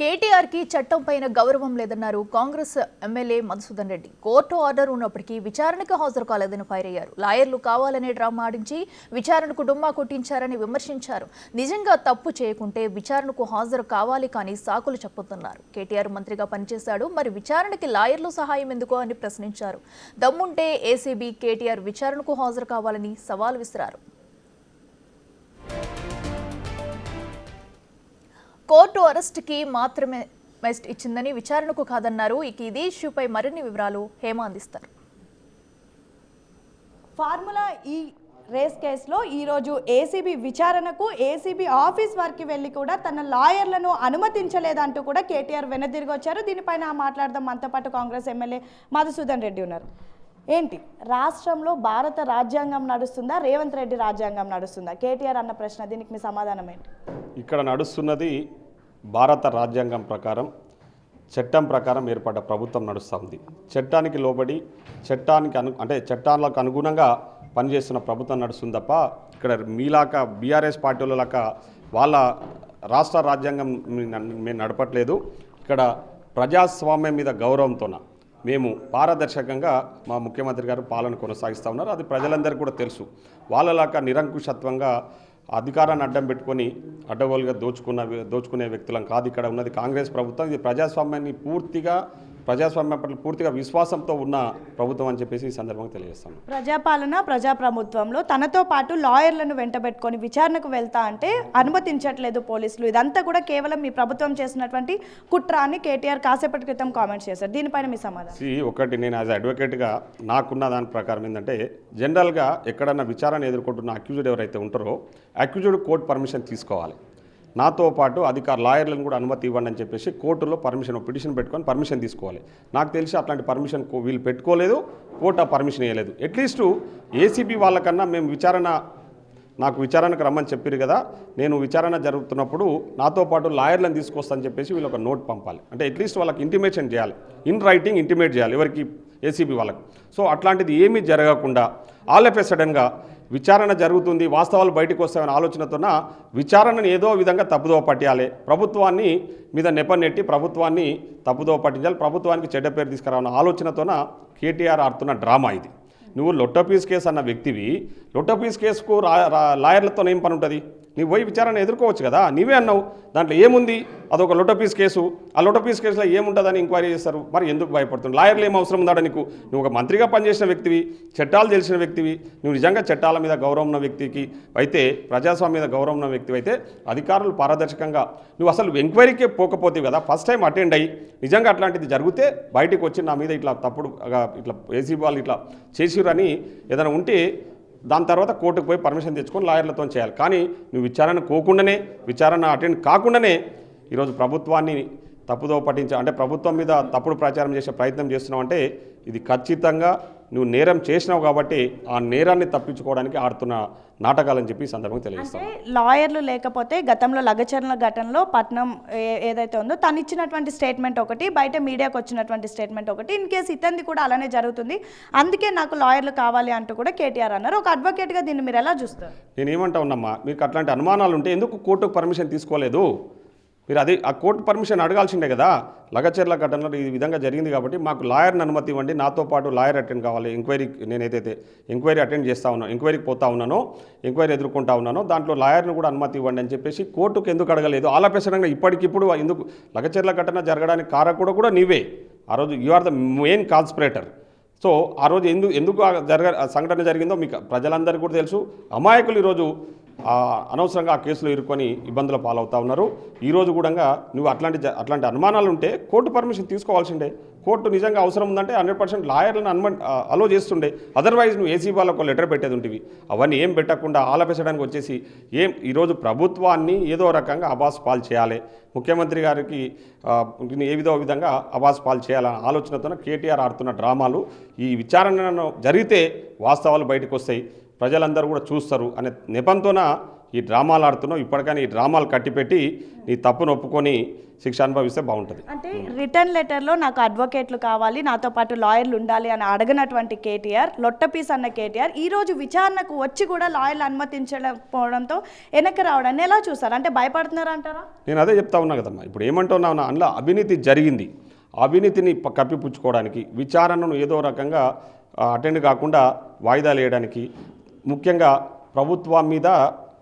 కేటీఆర్ కి చట్టం పైన గౌరవం లేదన్నారు Congress MLA Madhusudan Reddy. Court order ఉన్నప్పటికీ విచారణకు హాజరు కాలేదని ఫైర్ అయ్యారు. లాయర్లు కావాలనే డ్రామా ఆడించి విచారణకు డుమ్మా కొట్టించారని విమర్శించారు. నిజంగా తప్పు చేయకుంటే విచారణకు హాజరు కావాలి కానీ సాకులు చెప్పుతున్నారు. కేటీఆర్ మంత్రిగా పనిచేశాడు, మరి విచారణకి లాయర్లు సహాయం ఎందుకు అని ప్రశ్నించారు. దమ్ముంటే ఏసీబీ కేటీఆర్ విచారణకు హాజరు కావాలని సవాల్ విసిరారు. కోర్టు అరెస్ట్కి మాత్రమే మెస్ట్ ఇచ్చిందని విచారణకు కాదన్నారు. ఇక ఇదే ఇష్యూపై మరిన్ని వివరాలు హేమ అందిస్తారు. ఫార్ములా ఈ రేస్ కేసులో ఈరోజు ఏసీబీ విచారణకు ఏసీబీ ఆఫీస్ వరకు వెళ్ళి కూడా తన లాయర్లను అనుమతించలేదంటూ కూడా కేటీఆర్ వెనదిరిగి వచ్చారు. దీనిపైన మాట్లాడదాం. మనతో పాటు కాంగ్రెస్ ఎమ్మెల్యే మధుసూదన్ రెడ్డి ఉన్నారు. ఏంటి, రాష్ట్రంలో భారత రాజ్యాంగం నడుస్తుందా, రేవంత్ రెడ్డి రాజ్యాంగం నడుస్తుందా? కేటీఆర్ అన్న ప్రశ్న, దీనికి మీ సమాధానం ఏంటి? ఇక్కడ నడుస్తున్నది భారత రాజ్యాంగం ప్రకారం, చట్టం ప్రకారం ఏర్పడ్డ ప్రభుత్వం నడుస్తూ ఉంది. చట్టానికి లోబడి చట్టాలకు అనుగుణంగా పనిచేస్తున్న ప్రభుత్వం నడుస్తుంది తప్ప ఇక్కడ మీలాక బీఆర్ఎస్ పార్టీలక వాళ్ళ రాష్ట్ర రాజ్యాంగం మేము నడపట్లేదు. ఇక్కడ ప్రజాస్వామ్యం మీద గౌరవంతోన మేము పారదర్శకంగా మా ముఖ్యమంత్రి గారు పాలన కొనసాగిస్తూ ఉన్నారు. అది ప్రజలందరికీ కూడా తెలుసు. వాళ్ళలాగా నిరంకుశత్వంగా అధికారాన్ని అడ్డం పెట్టుకొని అడ్డగోలుగా దోచుకునే వ్యక్తులం కాదు. ఇక్కడ ఉన్నది కాంగ్రెస్ ప్రభుత్వం. ఇది ప్రజాస్వామ్యం పట్ల పూర్తిగా విశ్వాసంతో ఉన్న ప్రభుత్వం అని చెప్పేసి ఈ సందర్భంగా తెలియజేస్తాను. ప్రజాపాలన ప్రజాప్రభుత్వంలో తనతో పాటు లాయర్లను వెంటబెట్టుకొని విచారణకు వెళ్తా అంటే అనుమతించట్లేదు పోలీసులు. ఇదంతా కూడా కేవలం మీ ప్రభుత్వం చేసినటువంటి కుట్ర అని కేటీఆర్ కాసేపటి క్రితం కామెంట్స్ చేశారు. దీనిపైన మీ సమాధానం? ఒకటి, నేను యాజ్ అడ్వకేట్గా నాకున్న దాని ప్రకారం ఏంటంటే, జనరల్గా ఎక్కడన్నా విచారణ ఎదుర్కొంటున్న అక్యూజ్డ్ ఎవరైతే ఉంటారో అక్యూజ్డ్ కోర్టు పర్మిషన్ తీసుకోవాలి. నాతో పాటు లాయర్లను కూడా అనుమతి ఇవ్వండి అని చెప్పేసి కోర్టులో పిటిషన్ పెట్టుకొని పర్మిషన్ తీసుకోవాలి. నాకు తెలిసి అట్లాంటి పర్మిషన్ వీళ్ళు పెట్టుకోలేదు, కోర్టు ఆ పర్మిషన్ ఇవ్వలేదు. అట్లీస్ట్ ఏసీబీ వాళ్ళకన్నా మేము నాకు విచారణకు రమ్మని చెప్పారు కదా, నేను విచారణ జరుగుతున్నప్పుడు నాతో పాటు లాయర్లను తీసుకొస్తానని చెప్పేసి వీళ్ళు ఒక నోట్ పంపాలి. అంటే అట్లీస్ట్ వాళ్ళకి ఇంటిమేషన్ చేయాలి, ఇన్ రైటింగ్ ఇంటిమేట్ చేయాలి ఎవరికి, ఏసీబీ వాళ్ళకి. సో అట్లాంటిది ఏమీ జరగకుండా ఆల్ ఆఫ్ ఎ సడన్గా విచారణ జరుగుతుంది, వాస్తవాలు బయటకు వస్తాయనే ఆలోచనతోన విచారణను ఏదో విధంగా తప్పుదోవ పట్టాలి, ప్రభుత్వాన్ని మీద నెపనెట్టి ప్రభుత్వాన్ని తప్పుదోవ పట్టించాలి, ప్రభుత్వానికి చెడ్డ పేరు తీసుకురావాలన్న ఆలోచనతోన కేటీఆర్ ఆడుతున్న డ్రామా ఇది. నువ్వు లొట్టపీస్ కేసు అన్న వ్యక్తివి, లొట్టపీస్ కేసుకు లాయర్లతో ఏం పని ఉంటుంది? నువ్వు పోయి విచారణ ఎదుర్కోవచ్చు కదా. నీవే అన్నావు దాంట్లో ఏముంది, అదొక లొట్టపీస్ కేసు, ఆ లొట్టపీస్ కేసులో ఏముంటుందని ఎంక్వైరీ చేస్తారు. మరి ఎందుకు భయపడుతుంది? లాయర్లు ఏం అవసరం ఉందా నీకు? నువ్వు ఒక మంత్రిగా పనిచేసిన వ్యక్తివి, చట్టాలు తెలిసిన వ్యక్తివి, నువ్వు నిజంగా చట్టాల మీద గౌరవం ఉన్న వ్యక్తికి అయితే, ప్రజాస్వామ్యం మీద గౌరవం ఉన్న వ్యక్తివి అయితే అధికారులు పారదర్శకంగా నువ్వు అసలు ఎంక్వైరీకే పోకపోతే కదా, ఫస్ట్ టైం అటెండ్ అయ్యి నిజంగా అట్లాంటిది జరిగితే బయటకు వచ్చి నా మీద ఇట్లా ఇట్లా ఏసీబీ వాళ్ళు ఇట్లా చేసిరని ఏదైనా ఉంటే దాని తర్వాత కోర్టుకు పోయి పర్మిషన్ తెచ్చుకొని లాయర్లతో చేయాలి. కానీ నువ్వు విచారణ అటెండ్ కాకుండానే ఈరోజు ప్రభుత్వాన్ని తప్పుదోవ పట్టించా అంటే ప్రభుత్వం మీద తప్పుడు ప్రచారం చేసే ప్రయత్నం చేస్తున్నావు అంటే ఇది ఖచ్చితంగా నువ్వు నేరం చేసినావు కాబట్టి ఆ నేరాన్ని తప్పించుకోవడానికి ఆడుతున్న నాటకాలని చెప్పి ఈ సందర్భంగా తెలియజేస్తాను. లాయర్లు లేకపోతే గతంలో లగచర్ల ఘటనలో పట్నం ఏదైతే ఉందో తను ఇచ్చినటువంటి స్టేట్మెంట్ ఒకటి, బయట మీడియాకు వచ్చినటువంటి స్టేట్మెంట్ ఒకటి. ఇన్ కేసు ఇతంది కూడా అలానే జరుగుతుంది, అందుకే నాకు లాయర్లు కావాలి అంటూ కూడా కేటీఆర్ అన్నారు. ఒక అడ్వకేట్గా దీన్ని మీరు ఎలా చూస్తారు? నేను ఏమంటా ఉన్నామ్మా, మీకు అట్లాంటి అనుమానాలు ఉంటే ఎందుకు కోర్టుకు పర్మిషన్ తీసుకోలేదు? మీరు ఆ కోర్టు పర్మిషన్ అడగాల్సిందే కదా. లగచర్ల ఘటనలో ఈ విధంగా జరిగింది కాబట్టి మాకు లాయర్ని అనుమతి ఇవ్వండి, నాతో పాటు లాయర్ అటెండ్ కావాలి, ఎంక్వైరీ అటెండ్ చేస్తూ ఉన్నాను, ఎంక్వైరీకి పోతా ఉన్నానో, ఎంక్వైరీ ఎదుర్కొంటా ఉన్నానో దాంట్లో లాయర్ని కూడా అనుమతి ఇవ్వండి అని చెప్పేసి కోర్టుకు ఎందుకు అడగలేదు? ఆలపేసడంగా ఇప్పటికిప్పుడు ఎందుకు లగచర్ల ఘటన జరగడానికి కారకుడు కూడా నీవే. ఆ రోజు you are the main conspirator. So ఆ రోజు ఎందుకు సంఘటన జరిగిందో మీకు ప్రజలందరికీ కూడా తెలుసు. అమాయకులు ఈరోజు అనవసరంగా ఆ కేసులో ఇరుక్కొని ఇబ్బందుల పాలవుతూ ఉన్నారు. ఈరోజు కూడా నువ్వు అట్లాంటి అనుమానాలు ఉంటే కోర్టు పర్మిషన్ తీసుకోవాల్సిందే. కోర్టు నిజంగా అవసరం ఉందంటే 100% లాయర్లను అలో చేస్తుండే. అదర్వైజ్ నువ్వు ఏసీ వాళ్ళకు లెటర్ పెట్టేది ఉంటుంది. అవన్నీ ఏం పెట్టకుండా ఆలపేసడానికి వచ్చేసి ఈరోజు ప్రభుత్వాన్ని ఏదో రకంగా అబాస్ పాలు చేయాలి, ముఖ్యమంత్రి గారికి ఏదో విధంగా అబాస్ పాలు చేయాలన్న ఆలోచనతో కేటీఆర్ ఆడుతున్న డ్రామాలు. ఈ విచారణ జరిగితే వాస్తవాలు బయటకు వస్తాయి, ప్రజలందరూ కూడా చూస్తారు అనే నెపంతోన ఈ డ్రామాలు ఆడుతున్నావు, ఇప్పటికైనా ఈ డ్రామాలు కట్టిపెట్టి నీ తప్పును ఒప్పుకొని శిక్ష అనుభవిస్తే బాగుంటుంది. అంటే రిటర్న్ లెటర్లో నాకు అడ్వకేట్లు కావాలి, నాతో పాటు లాయర్లు ఉండాలి అని అడగనటువంటి కేటీఆర్, లొట్టపీస్ అన్న కేటీఆర్ ఈరోజు విచారణకు వచ్చి కూడా లాయర్లు అనుమతించకపోవడంతో వెనక్కి రావడాన్ని ఎలా చూస్తారు? అంటే భయపడుతున్నారు అంటారా? నేను అదే చెప్తా ఉన్నా కదమ్మా. ఇప్పుడు ఏమంటున్నావు, అందులో అవినీతి జరిగింది, అవినీతిని కప్పిపుచ్చుకోవడానికి విచారణను ఏదో రకంగా అటెండ్ కాకుండా వాయిదాలు వేయడానికి, ముఖ్యంగా ప్రభుత్వం మీద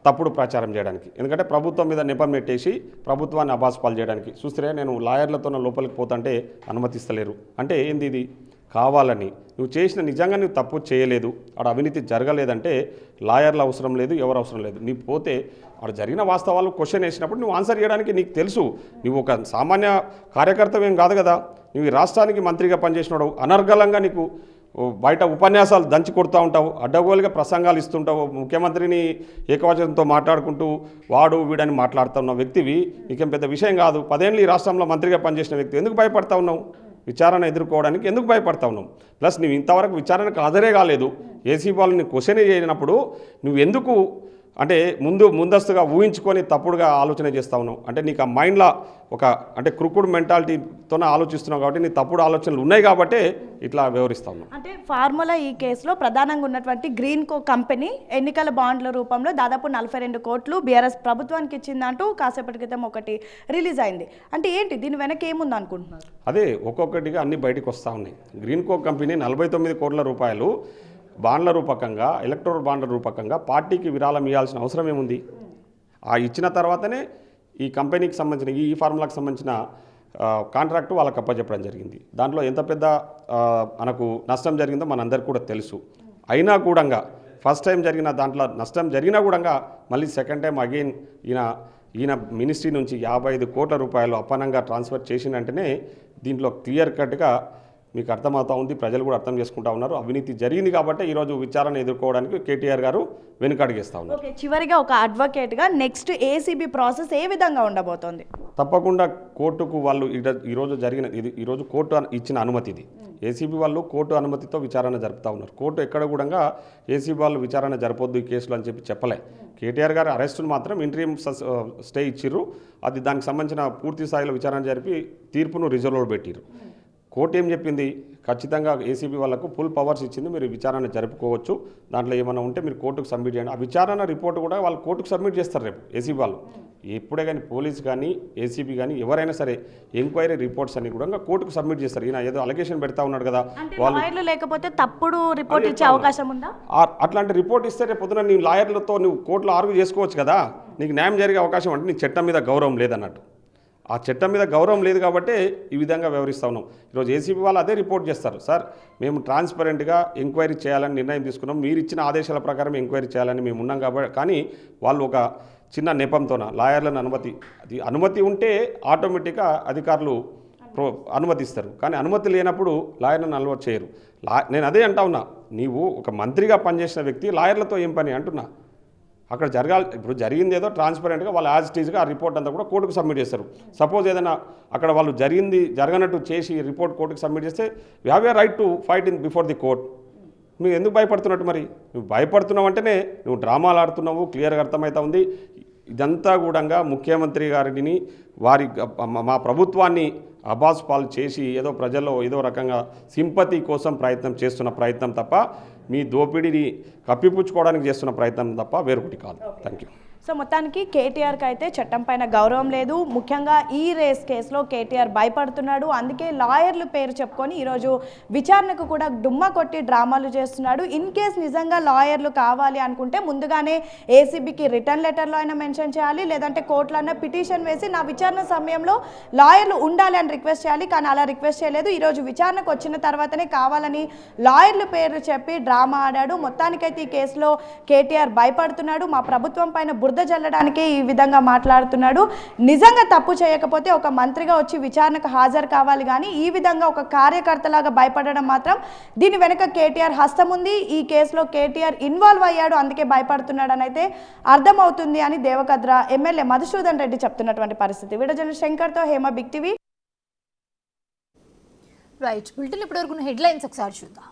తప్పుడు ప్రచారం చేయడానికి, ఎందుకంటే ప్రభుత్వం మీద నెపం పెట్టేసి ప్రభుత్వాన్ని అబాస్పాలు చేయడానికి చూస్తే నేను లాయర్లతో లోపలికి పోతుంటే అనుమతిస్తలేరు అంటే ఏంది? ఇది కావాలని నువ్వు చేసిన, నిజంగా నువ్వు తప్పు చేయలేదు, ఆడ అవినీతి జరగలేదంటే లాయర్లు అవసరం లేదు, ఎవరు అవసరం లేదు. నీకు పోతే ఆడ జరిగిన వాస్తవాలు క్వశ్చన్ వేసినప్పుడు నువ్వు ఆన్సర్ చేయడానికి నీకు తెలుసు. నువ్వు ఒక సామాన్య కార్యకర్తవేం కాదు కదా, నువ్వు ఈ రాష్ట్రానికి మంత్రిగా పనిచేసినాడు, అనర్గళంగా నీకు బయట ఉపన్యాసాలు దంచి కొడుతూ ఉంటావు, అడ్డగోలుగా ప్రసంగాలు ఇస్తుంటావు, ముఖ్యమంత్రిని ఏకవచనంతో మాట్లాడుకుంటూ వాడు వీడని మాట్లాడుతున్న వ్యక్తివి, నీకేం పెద్ద విషయం కాదు. 10 ఏళ్ళు ఈ రాష్ట్రంలో మంత్రిగా పనిచేసిన వ్యక్తి, ఎందుకు భయపడతా ఉన్నావు? విచారణ ఎదుర్కోవడానికి ఎందుకు భయపడతా ఉన్నావు? ప్లస్ నువ్వు ఇంతవరకు విచారణకు హాజరే కాలేదు, ఏసీ వాళ్ళని క్వశ్చన్ చేయనప్పుడు నువ్వు ఎందుకు అంటే ముందస్తుగా ఊహించుకొని తప్పుడుగా ఆలోచన చేస్తూ ఉన్నావు? అంటే నీకు ఆ మైండ్లో ఒక అంటే క్రుకుడ్ మెంటాలిటీతోనే ఆలోచిస్తున్నావు కాబట్టి నీ తప్పుడు ఆలోచనలు ఉన్నాయి కాబట్టి ఇట్లా వ్యవహరిస్తా ఉన్నావు. అంటే ఫార్ములా ఈ కేసులో ప్రధానంగా ఉన్నటువంటి గ్రీన్ కో కంపెనీ ఎన్నికల బాండ్ల రూపంలో దాదాపు 42 కోట్లు బీఆర్ఎస్ ప్రభుత్వానికి ఇచ్చిందంటూ కాసేపటి క్రితం ఒకటి రిలీజ్ అయింది. అంటే ఏంటి దీని వెనక ఏముంది అనుకుంటున్నారు? అదే ఒక్కొక్కటిగా అన్ని బయటకు వస్తూ ఉన్నాయి. గ్రీన్ కో కంపెనీ 49 కోట్ల రూపాయలు బాండ్ల రూపకంగా, ఎలక్ట్రల్ బాండ్ల రూపకంగా పార్టీకి విరాళం ఇవ్వాల్సిన అవసరం ఏముంది? ఆ ఇచ్చిన తర్వాతనే ఈ కంపెనీకి సంబంధించిన ఈ ఫార్ములాకి సంబంధించిన కాంట్రాక్టు వాళ్ళకి అప్పచెప్పడం జరిగింది. దాంట్లో ఎంత పెద్ద మనకు నష్టం జరిగిందో మనందరికీ కూడా తెలుసు. అయినా కూడా ఫస్ట్ టైం జరిగిన దాంట్లో నష్టం జరిగినా కూడా మళ్ళీ సెకండ్ టైం అగైన్ ఈయన మినిస్ట్రీ నుంచి 55 కోట్ల రూపాయలు అప్పనంగా ట్రాన్స్ఫర్ చేసినంటేనే దీంట్లో క్లియర్ కట్గా మీకు అర్థమవుతూ ఉంది, ప్రజలు కూడా అర్థం చేసుకుంటా ఉన్నారు. అవినీతి జరిగింది కాబట్టి ఈరోజు విచారణ ఎదుర్కోవడానికి కేటీఆర్ గారు వెనుకడుగేస్తూ ఉన్నారు. ఓకే, చివరిగా ఒక అడ్వకేట్గా నెక్స్ట్ ఏసీబీ ప్రాసెస్ ఏ విధంగా ఉండబోతోంది? తప్పకుండా కోర్టుకు వాళ్ళు ఈరోజు కోర్టు ఇచ్చిన అనుమతి ఇది. ఏసీబీ వాళ్ళు కోర్టు అనుమతితో విచారణ జరుపుతూ ఉన్నారు. కోర్టు ఎక్కడ కూడా ఏసీబీ వాళ్ళు విచారణ జరపొద్దు ఈ కేసులు అని చెప్పలే. కేటీఆర్ గారు అరెస్టును మాత్రం ఇంట్రీమ్ స్టే ఇచ్చిర్రు. అది దానికి సంబంధించిన పూర్తి స్థాయిలో విచారణ జరిపి తీర్పును రిజర్వ్లో పెట్టిరు. కోర్టు ఏం చెప్పింది? ఖచ్చితంగా ఏసీబీ వాళ్ళకు ఫుల్ పవర్స్ ఇచ్చింది, మీరు విచారణ జరుపుకోవచ్చు, దాంట్లో ఏమైనా ఉంటే మీరు కోర్టుకు సబ్మిట్ చేయండి. ఆ విచారణ రిపోర్ట్ కూడా వాళ్ళు కోర్టుకు సబ్మిట్ చేస్తారు రేపు ఏసీబీ వాళ్ళు. ఎప్పుడే కానీ పోలీస్ కానీ ఏసీబీ కానీ ఎవరైనా సరే ఎంక్వైరీ రిపోర్ట్స్ అన్ని కూడా కోర్టుకు సబ్మిట్ చేస్తారు. ఈయన ఏదో అలిగేషన్ పెడతా ఉన్నాడు కదా, వాళ్ళు లేకపోతే తప్పుడు రిపోర్ట్ ఇచ్చే అవకాశం ఉందా? అట్లాంటి రిపోర్ట్ ఇస్తే రేపు పొద్దున నీ లాయర్లతో నువ్వు కోర్టులో ఆర్గ్యూ చేసుకోవచ్చు కదా, నీకు న్యాయం జరిగే అవకాశం అంటే నీ చట్టం మీద గౌరవం లేదన్నట్టు. ఆ చట్టం మీద గౌరవం లేదు కాబట్టి ఈ విధంగా వ్యవహరిస్తూ ఉన్నాం. ఈరోజు ఏసీబీ వాళ్ళు అదే రిపోర్ట్ చేస్తారు, సార్ మేము ట్రాన్స్పరెంట్గా ఎంక్వైరీ చేయాలని నిర్ణయం తీసుకున్నాం, మీరు ఇచ్చిన ఆదేశాల ప్రకారం ఎంక్వైరీ చేయాలని మేము ఉన్నాం కాబట్టి. కానీ వాళ్ళు ఒక చిన్న నెపంతోన లాయర్లను అనుమతి ఉంటే ఆటోమేటిక్గా అధికారులు అనుమతిస్తారు, కానీ అనుమతి లేనప్పుడు లాయర్లను అలవాటు చేయరు. నేను అదే అంటా ఉన్నా, నీవు ఒక మంత్రిగా పనిచేసిన వ్యక్తి లాయర్లతో ఏం పని అంటున్నా? అక్కడ ఇప్పుడు జరిగింది ఏదో ట్రాన్స్పరెంట్గా వాళ్ళు యాజ్ ఇట్ ఈజ్గా ఆ రిపోర్ట్ అంతా కూడా కోర్టుకు సబ్మిట్ చేస్తారు. సపోజ్ ఏదైనా అక్కడ వాళ్ళు జరగనట్టు చేసి రిపోర్ట్ కోర్టుకు సబ్మిట్ చేస్తే we have a right to fight in before the court. నువ్వు ఎందుకు భయపడుతున్నట్టు? మరి నువ్వు భయపడుతున్నావు అంటేనే నువ్వు డ్రామాలు ఆడుతున్నావు, క్లియర్గా అర్థమవుతా ఉంది. ఇదంతా కూడా ముఖ్యమంత్రి గారిని మా ప్రభుత్వాన్ని అబాస్ పాలు చేసి ఏదో ప్రజల్లో ఏదో రకంగా సింపతి కోసం చేస్తున్న ప్రయత్నం తప్ప, మీ దోపిడీని కప్పిపుచ్చుకోవడానికి చేస్తున్న ప్రయత్నం తప్ప వేరొకటి కాదు. Thank you. సో మొత్తానికి కేటీఆర్కి అయితే చట్టం పైన గౌరవం లేదు. ముఖ్యంగా ఈ రేస్ కేసులో కేటీఆర్ భయపడుతున్నాడు. అందుకే లాయర్లు పేరు చెప్పుకొని ఈరోజు విచారణకు కూడా డుమ్మా కొట్టి డ్రామాలు చేస్తున్నాడు. ఇన్ కేస్ నిజంగా లాయర్లు కావాలి అనుకుంటే ముందుగానే ఏసీబీకి రిటర్న్ లెటర్లో అయినా మెన్షన్ చేయాలి, లేదంటే కోర్టులో అయినా పిటిషన్ వేసి నా విచారణ సమయంలో లాయర్లు ఉండాలి అని రిక్వెస్ట్ చేయాలి. కానీ అలా రిక్వెస్ట్ చేయలేదు. ఈరోజు విచారణకు వచ్చిన తర్వాతనే కావాలని లాయర్ల పేరు చెప్పి డ్రామా ఆడాడు. మొత్తానికైతే ఈ కేసులో కేటీఆర్ భయపడుతున్నాడు. మా ప్రభుత్వం పైన బురద జల్లడానికి ఈ విధంగా మాట్లాడుతున్నాడు. నిజంగా తప్పు చేయకపోతే ఒక మంత్రిగా వచ్చి విచారణకు హాజరు కావాలి, కానీ ఈ విధంగా ఒక కార్యకర్తలాగా భయపడడం మాత్రం దీని వెనుక కేటీఆర్ హస్తం ఉంది. ఈ కేసులో కేటీఆర్ ఇన్వాల్వ్ అయ్యాడు, అందుకే భయపడుతున్నాడని అయితే అర్థమవుతుంది అని దేవకద్ర ఎమ్మెల్యే మధుసూదన్ రెడ్డి చెప్తున్నటువంటి పరిస్థితి. వీడియో జర్నలిస్ట్ శంకర్తో Hema, big TV. Right, bulletin ఇప్పటివరకు హెడ్లైన్స్ ఒకసారి చూద్దాం.